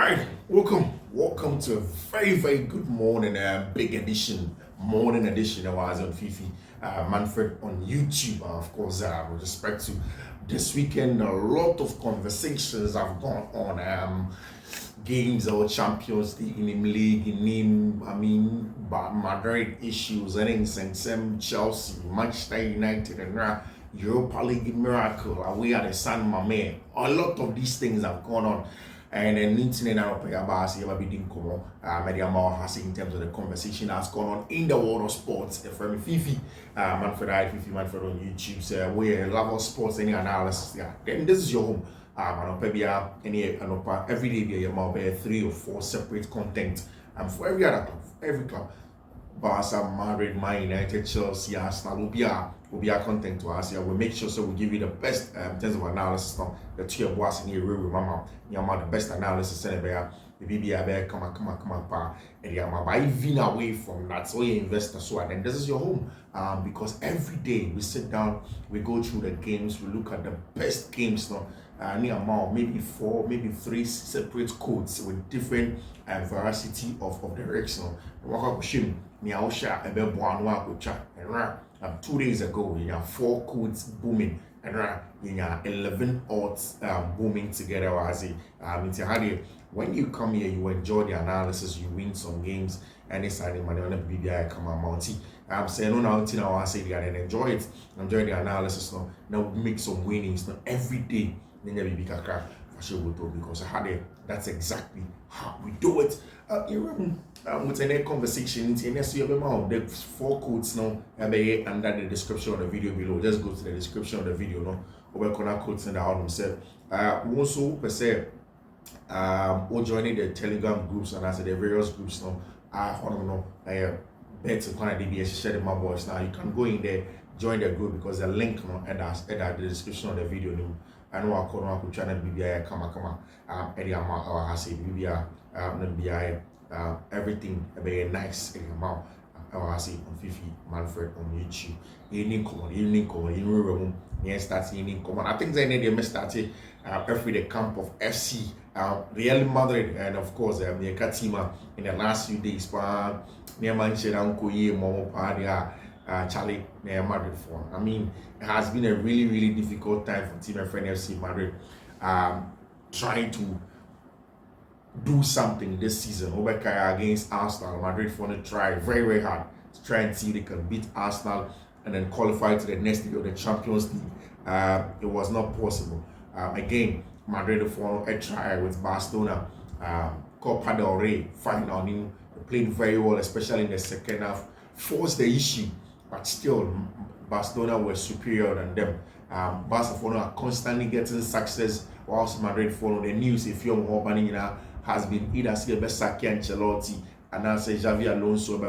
Right, welcome to a very good morning, big edition, morning edition. I was on Fiifi-Manfred on YouTube, of course. With respect to this weekend, a lot of conversations have gone on. Games or Champions League in the league, Madrid issues, and some Chelsea, Manchester United, and Europa League miracle. We are the San Mame. A lot of these things have gone on. And then internet now play about ever be doing come media more has in terms of the conversation that's gone on in the world of sports. From Fiifi-Manfred on YouTube, so we love of sports, any analysis. Yeah, then this is your home. Every day be a 3 or 4 separate content. For every other club, every club. Barca, Madrid, Man United, Chelsea, Arsenal will be our content to us. We'll make sure we give you the best in terms of analysis. The two of us in here, remember, the best analysis and the BBI come on, and even away from that. So you invest as well. And this is your home. Because every day we sit down, we go through the games, we look at the best games now. Maybe 4, maybe 3 separate codes with different variety of direction. 2 days ago, you have 4 codes booming and 11 odds booming together. When you come here, you enjoy the analysis, you win some games, and it's like money on the BBI come on Mounty. I'm saying no now until I say that and enjoy it. Enjoy the analysis now make some winnings now every day. Because that's exactly how we do it. With any conversation, the 4 codes now under the description of the video below. Just go to the description of the video now. Over codes and the album set. Also per se, joining the Telegram groups and as the various groups now. I don't know. Bet kind of DBS share my voice now. You can go in there, join the group because the link at the description of the video now. I know I could channel BBI come Eddie Ama I say BBI everything very nice amount I say on Fiifi-Manfred on YouTube. Evening call, yes, that's evening call. I think they need to start every the camp of FC Real Madrid and of course the Katima in the last few days. Near Manchester Momo Party. Charlie Madrid for. It has been a really difficult time for Team FN FC Madrid trying to do something this season. Obekaya against Arsenal, Madrid for to try very hard to try and see if they can beat Arsenal and then qualify to the next league of the Champions League. It was not possible. Again, Madrid for a try with Barcelona, Copa del Rey final. They played very well, especially in the second half. Forced the issue. But still, Barcelona were superior than them. Barcelona are constantly getting success, whilst Madrid follow the news. If you're more has been either Saki and Ancelotti, and now say Xavi Alonso,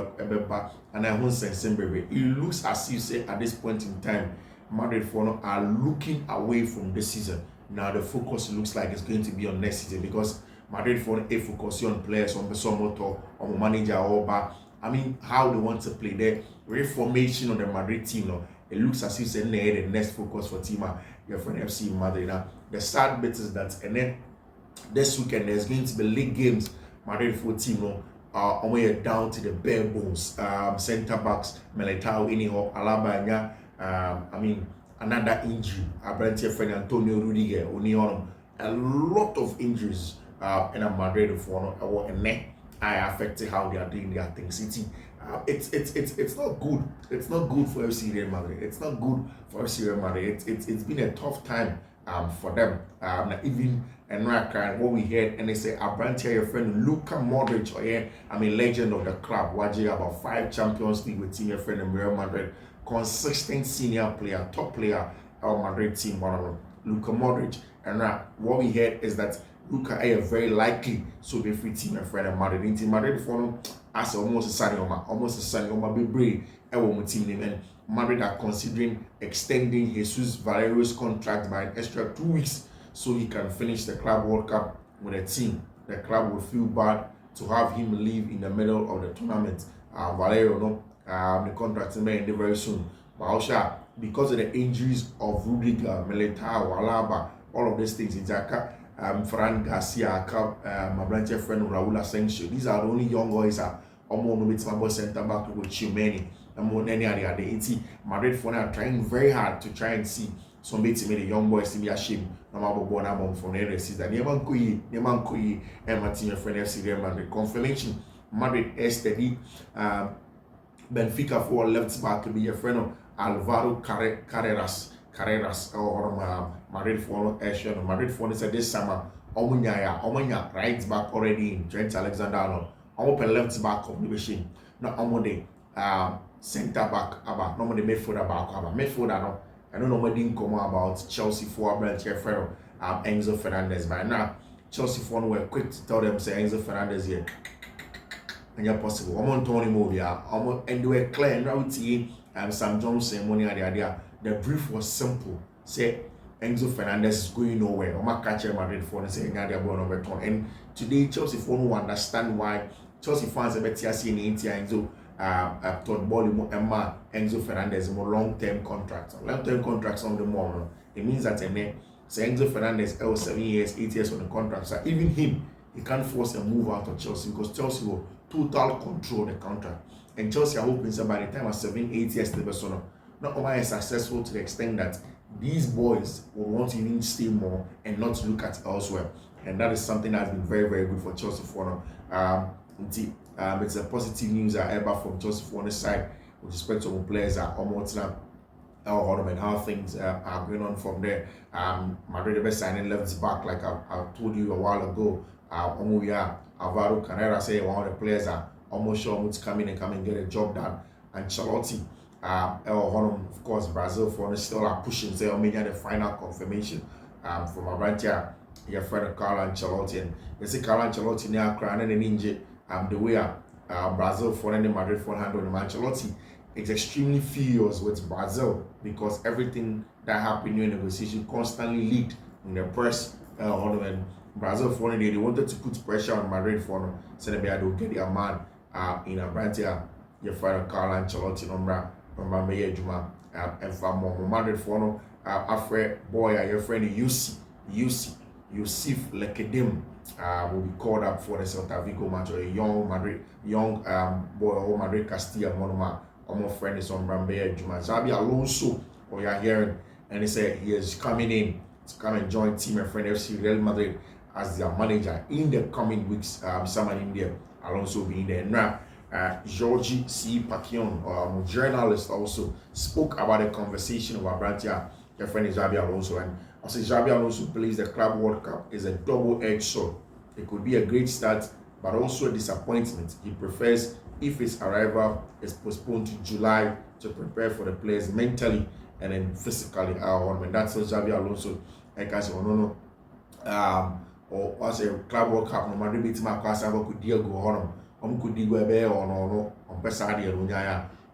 and I won't say It looks as you say at this point in time, Madrid are looking away from this season. Now the focus looks like it's going to be on next season because Madrid focus on players, on Besomoto, on manager, how they want to play the reformation of the Madrid team now. It looks as if the next focus for team your friend FC Madrid. Now the sad bit is that and then this weekend there's going to be league games. Madrid for team now on way down to the bare bones. Centre backs Militao, Iniho, Alaba, another injury. Abrantia friend Antonio Rudiger, a lot of injuries in a Madrid for affected how they are doing their things. It's not good. It's not good for FC Real Madrid. It's not good for FC Real Madrid. It's been a tough time for them. Even what we heard and they say Abrantia, your friend Luka Modric, legend of the club, watching about 5 Champions League with team your friend in Real Madrid, consistent senior player, top player, our Madrid team, one of them, Luka Modric. And what we heard is that Luka is very likely so be free team and friend of Madrid. In team Madrid for as almost a sunny be brave. Team name and Madrid are considering extending Jesus Valerio's contract by an extra 2 weeks so he can finish the Club World Cup with a team. The club will feel bad to have him leave in the middle of the tournament. Valerio, the contract may end very soon. But also because of the injuries of Rudiger, Militao, Alaba, all of these things in Jaka. Fran Garcia, my branch friend Raul Asensio. These are the only young boys that almost no bit my center back with Chimeni. And more than any other. Madrid for now trying very hard to try and see some bits made the young boys to be ashamed. No matter what I'm from the season. Neman Kuyi, and my team friend FC Real Madrid. Confirmation Madrid is steady. Benfica for left back to be a friend of Alvaro Carreras or Madrid for Asian. Madrid for this summer. Omunya right back already in Trent Alexander-Arnold. Open left back of the machine. Not Omode center back about normally midfielder back about midfielder no. I don't know what didn't come about Chelsea for branch friend Enzo Fernandez. By now Chelsea for were quick to tell them say Enzo Fernandez here. And you're possible. I'm on Tony Movia. And they were clear and Sam Johnson money at the idea. The brief was simple. Say Enzo Fernandez is going nowhere. I'm catching Madrid for and saying they're going over turn. And today Chelsea for will understand why Chelsea fans are better seeing Enzo Todd Bolly and Enzo Fernandez more long-term contracts. Long-term contracts on the moment. It means that Enzo Fernandez 7 years, 8 years on the contract. So even him, he can't force a move out of Chelsea because Chelsea will total control the contract. And Chelsea are hoping that by the time of 7, 8 years, the person not only is successful to the extent that these boys will want to even stay more and not look at elsewhere. And that is something that has been very, very good for Chelsea for now. It's a positive news ever from Chelsea for the side with respect to players are almost now and how things are going on from there. Madrid is signing left back like I told you a while ago. Alvaro Carrera say one of the players are almost sure to come in and get a job done. And Ancelotti, of course, Brazil for still are pushing. Say, the final confirmation from a branch here. Your friend Carlo Ancelotti, and you see Carlo Ancelotti now crying and ninja. The way Brazil for any Madrid for handle the Ancelotti is extremely furious with Brazil because everything that happened in the negotiation constantly leaked in the press. And Brazil for they wanted to put pressure on Madrid for them, so they will get their man in a branch here. Your friend Carlo Ancelotti number Meyer Juma and from Madrid for them. After boy, your friend Yusuf Lekedim will be called up for the Celta Vigo match. A young boy or Madrid Castilla Monoma. My friend is on Meyer Juma. Xabi Alonso, or you're hearing, and he said he is coming in to come and join team and friend FC Real Madrid as their manager in the coming weeks. Someone in there, Alonso will be in there. Now, Georgie C. Paquion, a journalist, also spoke about the conversation of our branch here. Your friend is Xabi Alonso, and I say Xabi Alonso believes the Club World Cup is a double-edged sword. It could be a great start, but also a disappointment. He prefers if his arrival is postponed to July to prepare for the players mentally and then physically. And that's what Xabi Alonso, like I said, or as a Club World Cup, no matter which my class, I could deal go on. Could deal go on Pesadi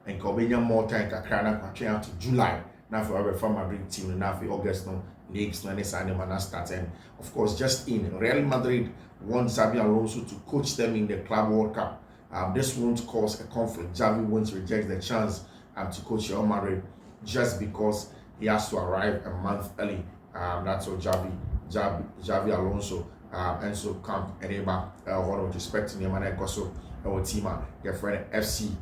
and Cobenia more time to July. Now for our Madrid team, and now for August, no leagues, no any signing man start. And of course, just in Real Madrid wants Xabi Alonso to coach them in the Club World Cup. This won't cause a conflict. Xavi won't reject the chance to coach Real Madrid just because he has to arrive a month early. That's what Xavi Alonso and so camp and Eba one with respect to Neymar Koso our team your friend FC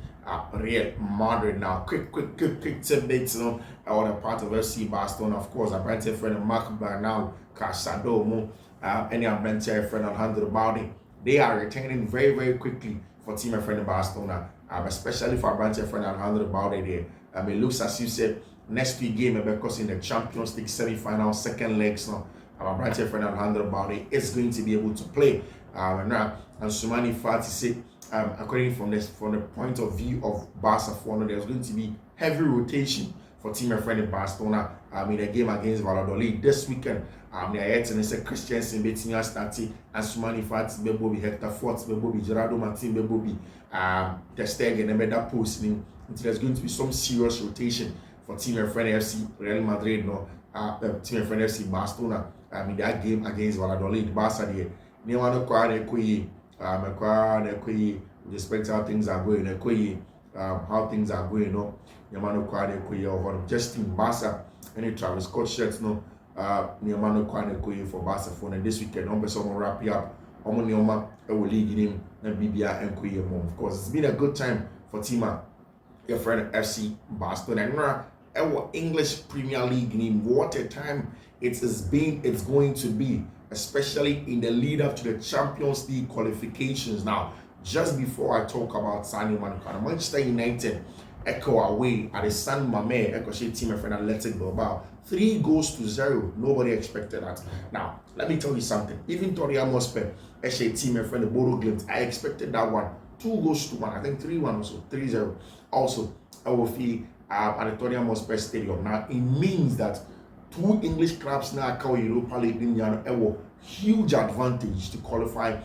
Real Madrid. Now quick tidbits, you know, on the part of FC Barcelona. Of course, a brand friend Mark Bernal, Casado Mo, any brand friend Alejandro Balde. They are returning very, very quickly for team friend Barcelona, especially for brand friend Alejandro Balde there. It looks as you said next week game because in the Champions League semi-final second legs now. Our brand friend Alejandro Balde is going to be able to play. Now and Sumani Fati said, according from the point of view of Barca for there's going to be heavy rotation for team friend in Barcelona in a game against Valladolid this weekend. They are yet and say Christiansen Bettina Stati and Sumani Fati Bebobi Hector Fort Bebobi Gerardo Martin Bebobi Ter Stegen and that posting. There's going to be some serious rotation for team friend FC Real Madrid team friend FC Barcelona in that game against Valladolid. Barca there. With respect to how things are going, just in Barca, any Travis Scott shirts, Neoma no kwane koyi for Barcelona, and this weekend on person wrap you up on Neoma league name and BBA and koyi mom. Of course, it's been a good time for Tima, your friend FC Barcelona, and our English Premier League name. What a time it's going to be, especially in the lead up to the Champions League qualifications. Now, just before I talk about Sani Manukana, Manchester United echo away at the San Mamé Echo team friend Athletic Bilbao 3-0. Nobody expected that. Now, let me tell you something. Even Tottenham Hotspur team friend the Bodo Glimt, I expected that one 2-1. I think 3-1 also 3-0. Also, I will feel at the Tottenham Hotspur Stadium. Now, it means that 2 English clubs now call Europa League in a huge advantage to qualify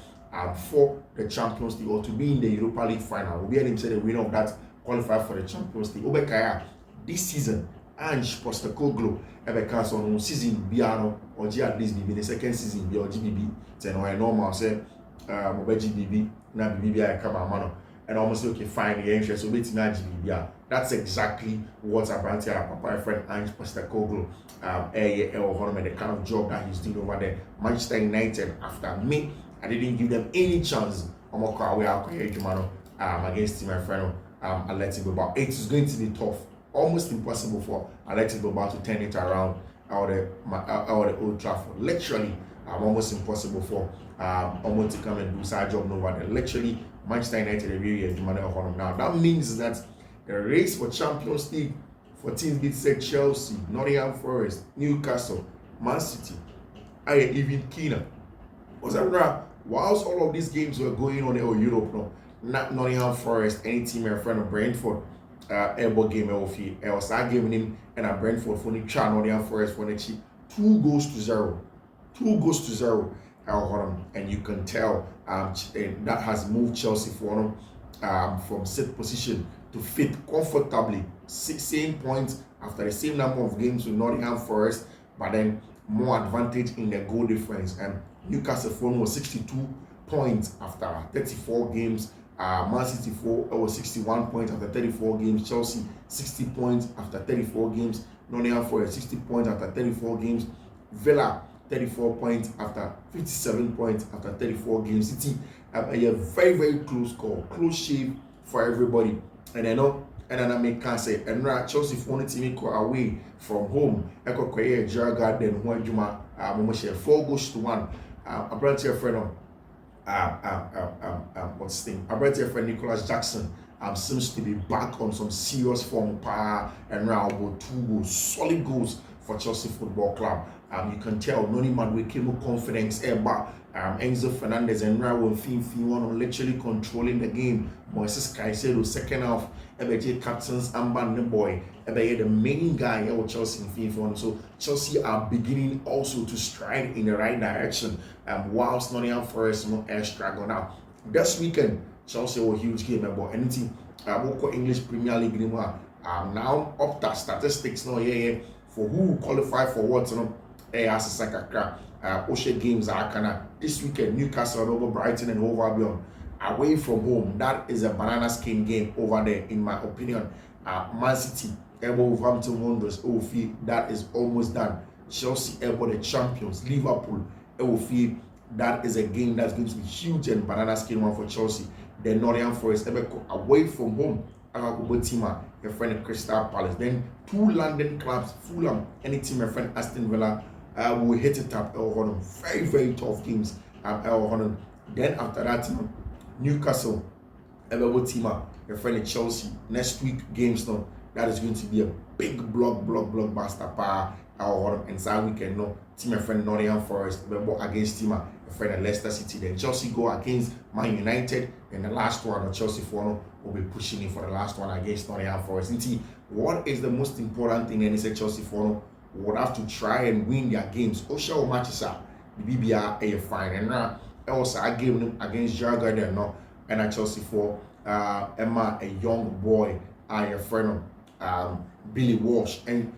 for the Champions League or to be in the Europa League final. We'll be able to say the winner of that qualify for the Champions League. Obekaya this season, Ange Postecoglou Ebeka on season Biano or G at least BB the second season B or GBB. Then I normal say GBB na BB come mano and almost say okay fine the interest so wait na GBB. That's exactly what Abrantia Papa friend Ange Postecoglou the kind of job that he's doing over there. Manchester United after me, I didn't give them any chance. I'm against my friend Athletic Bilbao. It is going to be tough, almost impossible for Athletic Bilbao to turn it around out of Old Trafford. Literally, almost impossible for almost to come and do side job over there. Literally, Manchester United now. That means that the race for Champions League for teams that say Chelsea, Nottingham Forest, Newcastle, Man City, I even keener. Was that right? Whilst all of these games were going on in Europe, no, not Nottingham Forest, any team in front of Brentford, airborne game of was that game in and a Brentford for the Nottingham Forest for the 2-0. 2-0. And you can tell that has moved Chelsea for them from set position to fit comfortably, same points after the same number of games with Nottingham Forest, but then more advantage in the goal difference. And Newcastle phone was 62 points after 34 games. Man City was 61 points after 34 games. Chelsea 60 points after 34 games. Nottingham Forest 60 points after 34 games. Villa 34 points after 57 points after 34 games. City a very, very close call, close shave for everybody. And I know, and then I make can say, and now Chelsea phone team go away from home. Echo Korea Gerard Garden, who Juma, 4-1. A brand here friend what's the thing? A brand here friend Nicholas Jackson seems to be back on some serious form, and now about 2 goals, solid goals for Chelsea Football Club. You can tell Noni man with came with confidence but Enzo Fernandez and Raul Fiifi-Manfred literally controlling the game. Moises Caicedo second half, EBJ captains Amban the boy, EBJ the main guy with Chelsea in Fiifi-Manfred. So Chelsea are beginning also to stride in the right direction. Whilst Nottingham Forest air struggle now. This weekend Chelsea was a huge game about anything. Local English Premier League now up to statistics now for who qualify for what as a Sakakra. Oshe games are kind this weekend. Newcastle over Brighton and over Albion away from home. That is a banana skin game over there, in my opinion. Man City, Wolverhampton Wanderers, that is almost done. Chelsea, the champions. Liverpool, that is a game that's going to be huge and banana skin one for Chelsea. Then Nottingham Forest, away from home. Your friend Crystal Palace. Then 2 London clubs, Fulham, any team, my friend Aston Villa. We hit it up very, very tough games Then after that, Newcastle, your friend Chelsea. Next week games now. That is going to be a big blockbuster and that weekend team my friend Nottingham Forest against team my friend Leicester City. Then Chelsea go against Man United, and the last one Chelsea will be pushing in for the last one against Nottingham Forest. What is the most important thing? And Chelsea would have to try and win their games. Osha matches the BBR a fine, and now also I gave them against Gerard Garden and Chelsea for Emma, a young boy, a friend Billy Walsh, and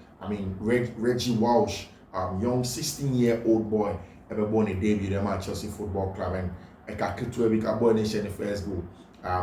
Reggie Walsh, young 16-year-old boy, ever born a debut at Chelsea Football Club, and I got to be born in the first goal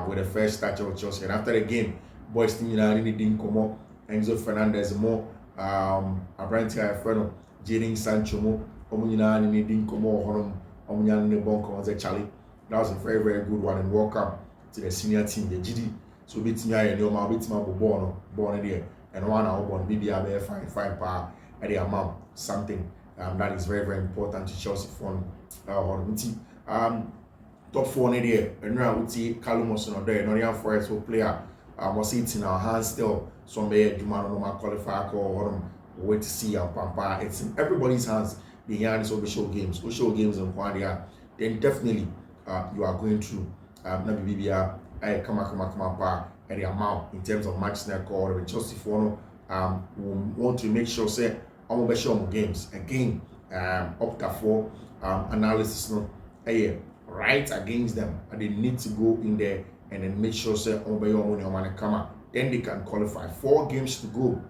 with the first touch of Chelsea. And after the game, boys team really didn't come up. Enzo Fernandez more. A brand here, friend Jadon Sancho mo omunyina ni din komo honom omunyana ne bonko on Charlie. That was a very, very good one, and welcome to the senior team, the GD. So beat me I know my beat my born there, and one hour born BBA fine power at the amount something that is very, very important to Chelsea for top 4 there, and now we see Callum there, Norian Forest will player must it in our hands still. Some may Jumano no qualifier or wait to see our pampa. It's in everybody's hands. The Yannis will show games, and Quadia, then definitely you are going through BBA come pa at the amount in terms of match snap or the Chelsea for we want to make sure say I'm show games again up for analysis no right against them, and they need to go in there and then make sure say come then they can qualify. 4 games to go.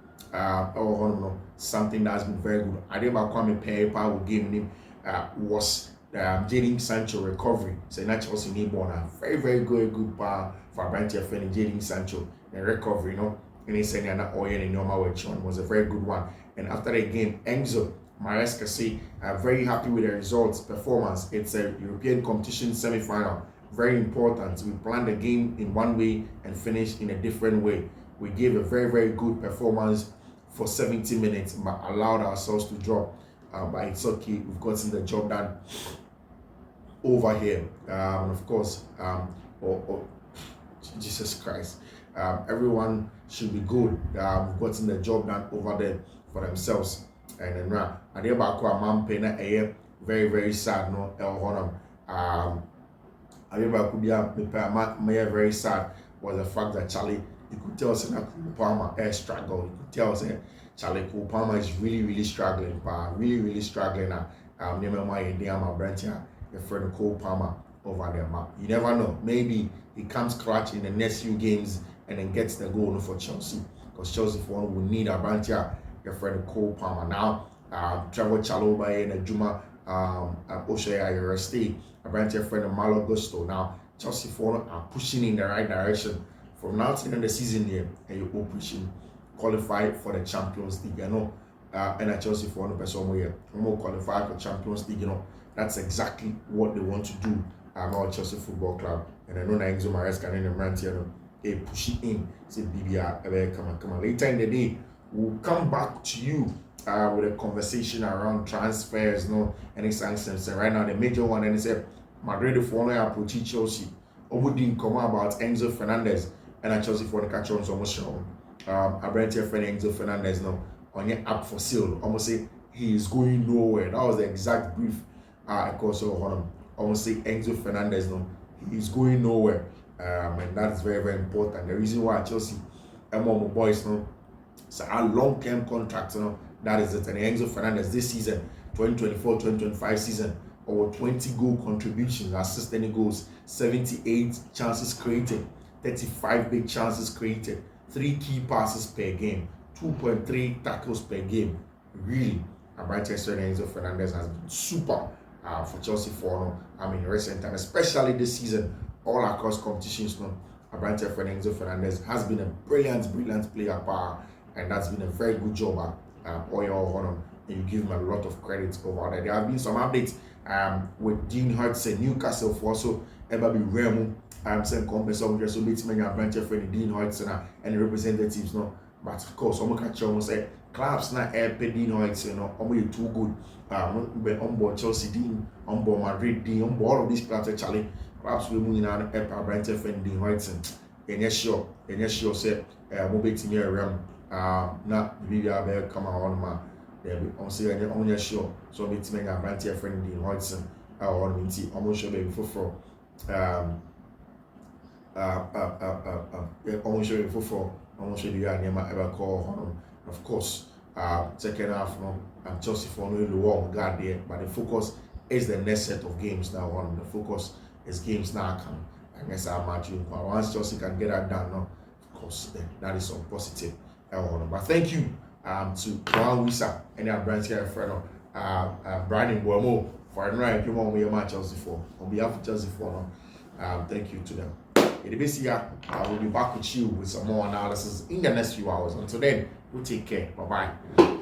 Something that's been very good. I did about Kwame Pepa game was Jadon Sancho recovery. So not Chelsea need one. Very, very good for Branty and Jadon Sancho. The recovery, and he said that Oyen and normal was a very good one. And after the game, Enzo Maresca say very happy with the results, performance. It's a European competition semi-final. Very important. We planned the game in one way and finished in a different way. We gave a very, very good performance for 70 minutes, but allowed ourselves to draw. But it's okay. We've gotten the job done over here. And of course, Jesus Christ. Everyone should be good. We've gotten the job done over there for themselves. And then now, I did about man pena very, very sad. No, El Honam. I did about me very sad was the fact that Charlie, you could tell us that Palmer struggle. You could tell us that Charlie Palmer is really struggling. Really struggling. Never mind, my branch here, your friend Cole Palmer over there. You never know. Maybe he comes clutch in the next few games and then gets the goal for Chelsea. Because Chelsea for one will need a branch here, your friend Cole Palmer. Now, Trevor Chalobah and Juma Oshaya University, a branch your friend Malo Gusto. Now, Chelsea for one are pushing in the right direction. From now to the end of the season here, and you're all pushing, qualify for the Champions League. And at Chelsea for one person here, more qualify for Champions League. That's exactly what they want to do. Our Chelsea Football Club, and I know Enzo Maresca and Managerial push it in. Say BBR, come on. Later in the day, we'll come back to you with a conversation around transfers, any sanctions. And right now, the major one, and it's Madrid for one approach Chelsea. Obudin come about Enzo Fernandez. And at Chelsea for the catch on so much. I brought your friend Enzo Fernandez now on your app for sale. Almost say he is going nowhere. That was the exact brief I called so on him. Almost say Enzo Fernandez now he is going nowhere. And that is very, very important. The reason why Chelsea among boys now so a long-term contract that is it. And Enzo Fernandez this season, 2024-2025 season, over 20 goal contributions, assist any goals, 78 chances created. 35 big chances created, 3 key passes per game, 2.3 tackles per game. Really, Manchester Enzo Fernandez has been super for Chelsea for recent time, especially this season, all across competitions. Manchester Enzo Fernandez has been a brilliant player, and that's been a very good job. And you give him a lot of credit over there. There have been some updates with Dean Hudson, Newcastle for also ever be Remo. Saying company some just so meet me and branch friend Dean Hudson and the representatives but of course some catch on say clubs not Dean Hudson too good on board Chelsea Dean, on board Madrid Dean, on board all of these clubs actually clubs we moving on branch friend Dean Hudson and yes sure say mobile team here not BBR come on ma there on say on sure so meet me and branch friend Dean Hudson on me almost sure baby for almost sure you are near ever call of course second half and Chelsea for no long guard there, but the focus is the next set of games now on. The focus is games now come against our match. Once Chelsea can get that done of course then that is some positive. But thank you to Juan Wisa and our branch here friend Brandon Bomo for right you want me match Chelsea for on behalf of Chelsea for thank you to them. We'll be back with you with some more analysis in the next few hours. Until then, we'll take care. Bye-bye.